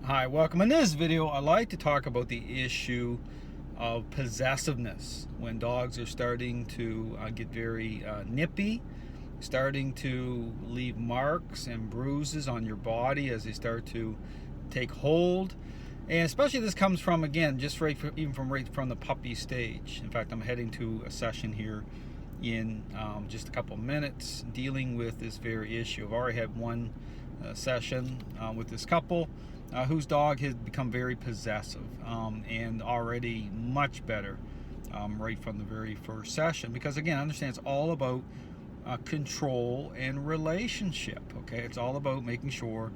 Hi, welcome. In this video, I'd like to talk about the issue of possessiveness. When dogs are starting to get very nippy, starting to leave marks and bruises on your body as they start to take hold. And especially this comes from, again, just right from the puppy stage. In fact, I'm heading to a session here in just a couple minutes dealing with this very issue. I've already had one session with this couple whose dog has become very possessive and already much better right from the very first session, because again, understand it's all about control and relationship. Okay, it's all about making sure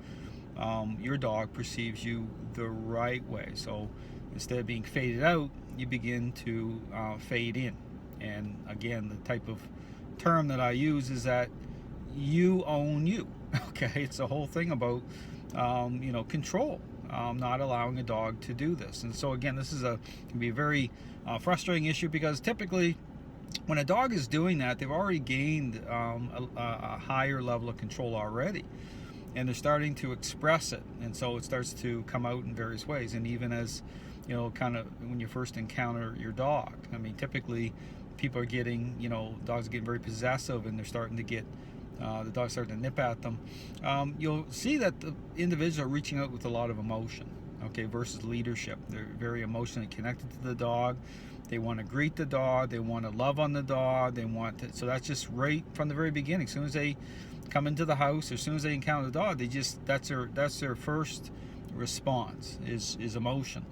your dog perceives you the right way. So instead of being faded out, you begin to fade in. And again, the type of term that I use is that you own you. Okay, it's the whole thing about control, not allowing a dog to do this. And so again, this is can be a very frustrating issue, because typically when a dog is doing that, they've already gained a higher level of control already, and they're starting to express it, and so it starts to come out in various ways. And even as kind of when you first encounter your dog, I mean, typically people are getting, dogs are getting very possessive, and they're starting to get the dog's starting to nip at them. You'll see that the individuals are reaching out with a lot of emotion, okay, versus leadership. They're very emotionally connected to the dog. They want to greet the dog. They want to love on the dog. They want to, so that's just right from the very beginning. As soon as they come into the house, or as soon as they encounter the dog, they just, that's their first response is emotion.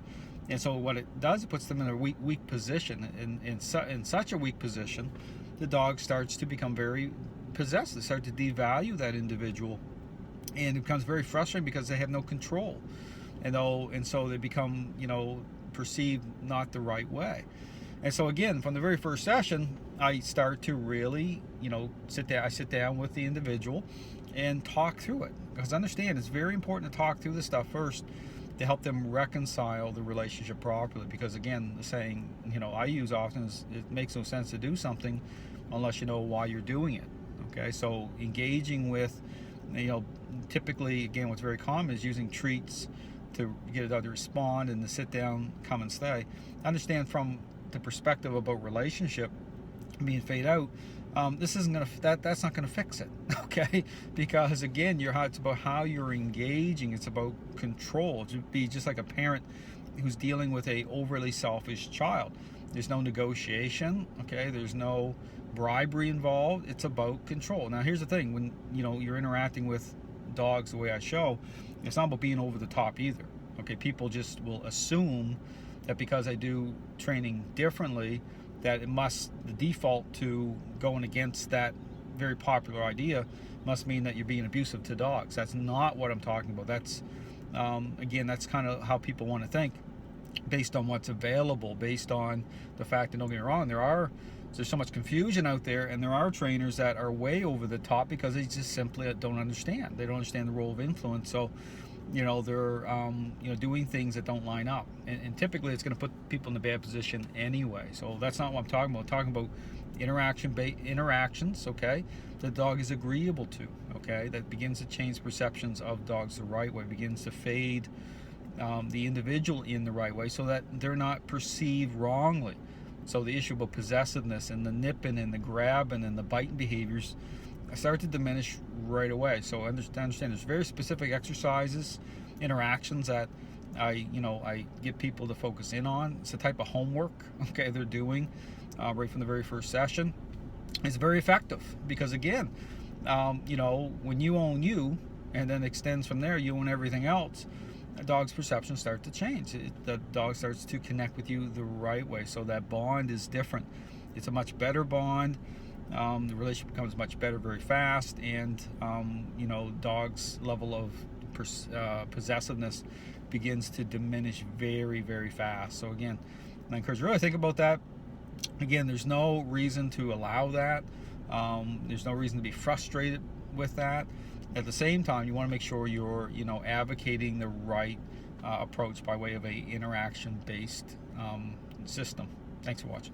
And so what it does, it puts them in a weak position. And in such a weak position, the dog starts to become very possessed. They start to devalue that individual, and it becomes very frustrating because they have no control, and so they become perceived not the right way. And so again, from the very first session, I start to really sit down with the individual and talk through it, because understand it's very important to talk through this stuff first to help them reconcile the relationship properly. Because again, the saying I use often is, it makes no sense to do something unless you know why you're doing it. Okay, so engaging with, typically, again, what's very common is using treats to get a dog to respond and to sit down, come and stay. Understand from the perspective about relationship being fade out, this isn't gonna, that's not gonna fix it. Okay, because again, it's about how you're engaging. It's about control. It would be just like a parent who's dealing with a overly selfish child. There's no negotiation. Okay, there's no bribery involved. It's about control. Now here's the thing, when you're interacting with dogs the way I show, it's not about being over the top either. Okay, people just will assume that because I do training differently, that the default to going against that very popular idea must mean that you're being abusive to dogs. That's not what I'm talking about. That's again, that's kind of how people want to think, based on what's available, based on the fact that, don't get me wrong, there's so much confusion out there, and there are trainers that are way over the top because they just simply don't understand. They don't understand the role of influence. So, they're doing things that don't line up, and typically it's going to put people in a bad position anyway. So that's not what I'm talking about. I'm talking about interactions, okay, the dog is agreeable to, okay, that begins to change perceptions of dogs the right way, begins to fade the individual in the right way, so that they're not perceived wrongly. So the issue about possessiveness and the nipping and the grabbing and the biting behaviors start to diminish right away. So understand there's very specific exercises, interactions that I get people to focus in on. It's the type of homework, okay, they're doing right from the very first session. It's very effective because again, when you own you, and then extends from there, you own everything else. A dog's perceptions start to change. The dog starts to connect with you the right way, so that bond is different. It's a much better bond. The relationship becomes much better very fast, and dog's level of possessiveness begins to diminish very, very fast. So again, I encourage you to really think about that. Again, there's no reason to allow that. There's no reason to be frustrated with that. At the same time, you want to make sure you're advocating the right approach by way of a interaction based system. Thanks for watching.